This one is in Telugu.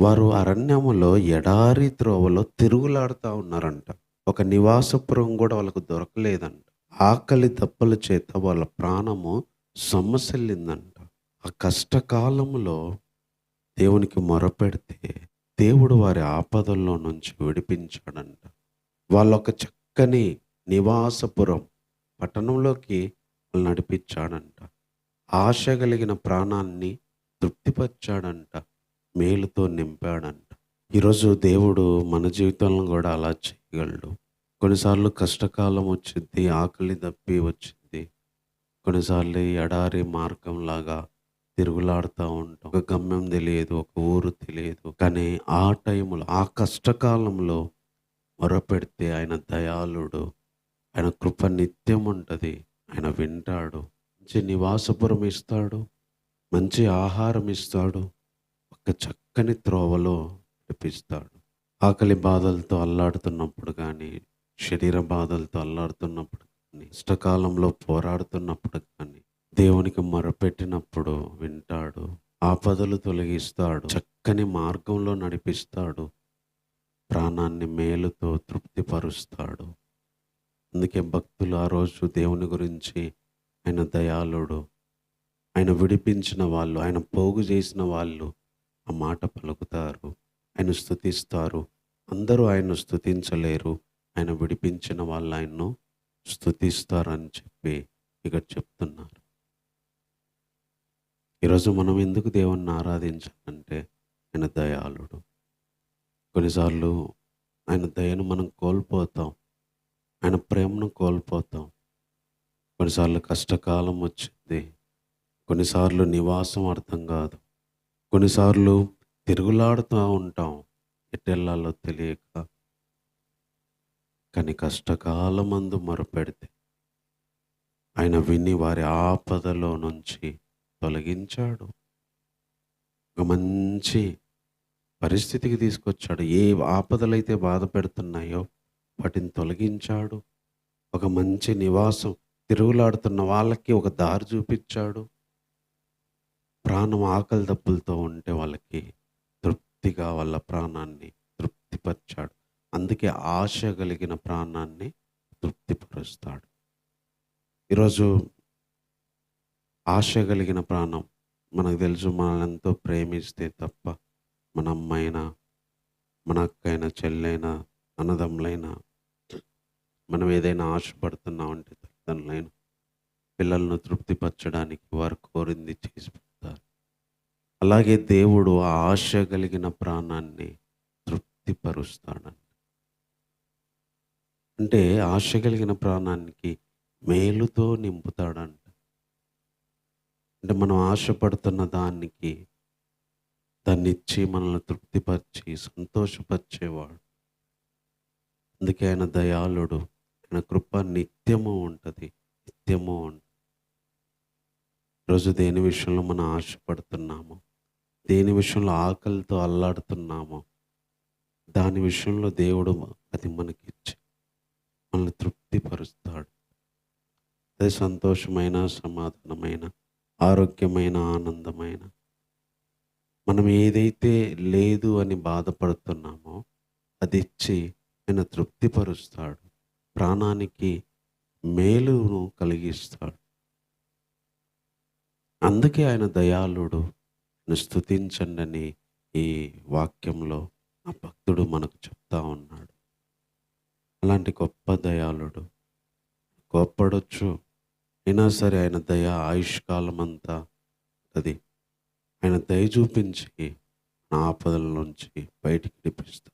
వారు అరణ్యములో ఎడారి త్రోవలో తిరుగులాడుతా ఉన్నారంట. ఒక నివాసపురం గూడా వాళ్ళకు దొరకలేదంట. ఆకలి దప్పుల చేత వాళ్ళ ప్రాణము సొమ్మసిల్లిందంట. ఆ కష్టకాలములో దేవునికి మొరపెడితే, దేవుడు వారి ఆపదల్లో నుంచి విడిపించాడంట. వాళ్ళొక చక్కని నివాసపురం పట్టణంలోకి నడిపిచ్చాడంట. ఆశ కలిగిన ప్రాణాన్ని తృప్తిపరిచాడంట. మేలుతో నింపాడంట. ఈరోజు దేవుడు మన జీవితంలో గూడా అలా చేయగలడు. కొన్నిసార్లు కష్టకాలం వచ్చిద్ది, ఆకలి దప్పి వచ్చిద్ది. కొన్నిసార్లు ఈ ఎడారి మార్గంలాగా తిరుగులాడుతా ఉంటాం. ఒక గమ్యం తెలియదు, ఒక ఊరు తెలియదు. కానీ ఆ టైంలో, ఆ కష్టకాలంలో మొరపెడితే ఆయన దయాళుడు. ఆయన కృప నిత్యం ఉంటది. ఆయన వింటాడు. మంచి నివాసపురం ఇస్తాడు. మంచి ఆహారం ఇస్తాడు. ఒక చక్కని త్రోవలో నడిపిస్తాడు. ఆకలి బాధలతో అల్లాడుతున్నప్పుడు గానీ, శరీర బాధలతో అల్లాడుతున్నప్పుడు కానీ, కష్టకాలంలో పోరాడుతున్నప్పుడు కానీ, దేవునికి మొరపెట్టినప్పుడు వింటాడు. ఆపదలు తొలగిస్తాడు. చక్కని మార్గంలో నడిపిస్తాడు. ప్రాణాన్ని మేలుతో తృప్తిపరుస్తాడు. అందుకే భక్తులు ఆ రోజు దేవుని గురించి ఆయన దయాళుడు, ఆయన విడిపించిన వాళ్ళు, ఆయన పోగు చేసిన వాళ్ళు ఆ మాట పలుకుతారు. ఆయన స్తుతిస్తారు. అందరూ ఆయన్ను స్తుతించలేరు. ఆయన విడిపించిన వాళ్ళు ఆయన్ను స్తుతిస్తారని చెప్పి ఇక్కడ చెప్తున్నారు. ఈరోజు మనం ఎందుకు దేవుణ్ణి ఆరాధించాలంటే ఆయన దయాళుడు. కొన్నిసార్లు ఆయన దయను మనం కోల్పోతాం. ఆయన ప్రేమను కోల్పోతాం. కొన్నిసార్లు కష్టకాలం వచ్చింది. కొన్నిసార్లు నివాసం అర్థం కాదు. కొన్నిసార్లు తిరుగులాడుతూ ఉంటాం. ఎటెళ్ళాలో తెలియక. కానీ కష్టకాలమందు మొరపెడితే ఆయన విని వారి ఆపదలో నుంచి తొలగించాడు. ఒక మంచి పరిస్థితికి తీసుకొచ్చాడు. ఏ ఆపదలైతే బాధ పెడుతున్నాయో వాటిని తొలగించాడు. ఒక మంచి నివాసం, తిరుగులాడుతున్న వాళ్ళకి ఒక దారి చూపిచ్చాడు. ప్రాణం ఆకలి దప్పులతో ఉంటే వాళ్ళకి తృప్తిగా వాళ్ళ ప్రాణాన్ని తృప్తిపరిచాడు. అందుకే ఆశ కలిగిన ప్రాణాన్ని తృప్తిపరుస్తాడు. ఈరోజు ఆశ కలిగిన ప్రాణం మనకు తెలుసు, మనల్ని ఎంతో ప్రేమిస్తే తప్ప మన అమ్మైనా, మన అక్కైనా, చెల్లైనా, అన్నదమ్ములైనా, మనం ఏదైనా ఆశపడుతున్నామంటే తల్లిదండ్రులైనా పిల్లలను తృప్తిపరచడానికి వారు కోరింది చేసి పెడతారు. అలాగే దేవుడు ఆ ఆశ కలిగిన ప్రాణాన్ని తృప్తిపరుస్తాడంట. అంటే ఆశ కలిగిన ప్రాణానికి మేలుతో నింపుతాడంట. అంటే మనం ఆశపడుతున్న దానికి దాన్నిచ్చి మనల్ని తృప్తిపరిచి సంతోషపరిచేవాడు. అందుకే ఆయన దయాళుడు. ఆయన కృప నిత్యము ఉంటది. నిత్యము ఉంటది. ఈరోజు దేని విషయంలో మనం ఆశపడుతున్నామో, దేని విషయంలో ఆకలితో అల్లాడుతున్నామో, దాని విషయంలో దేవుడు అది మనకిచ్చి మనల్ని తృప్తిపరుస్తాడు. అది సంతోషమైన, సమాధానమైన, ఆరోగ్యమైన, ఆనందమైన, మనం ఏదైతే లేదు అని బాధపడుతున్నామో అది ఇచ్చి ఆయన తృప్తిపరుస్తాడు. ప్రాణానికి మేలును కలిగిస్తాడు. అందుకే ఆయన దయాళుడు. ఆయన స్తుతించండని ఈ వాక్యంలో ఆ భక్తుడు మనకు చెప్తా ఉన్నాడు. అలాంటి గొప్ప దయాళుడు. కోప్పడొచ్చు. అయినా సరే ఆయన దయ ఆయుష్కాలమంతా అది. ఆయన దయ చూపించి నా ఆపదల నుంచి బయటికి విడిపిస్తాడు.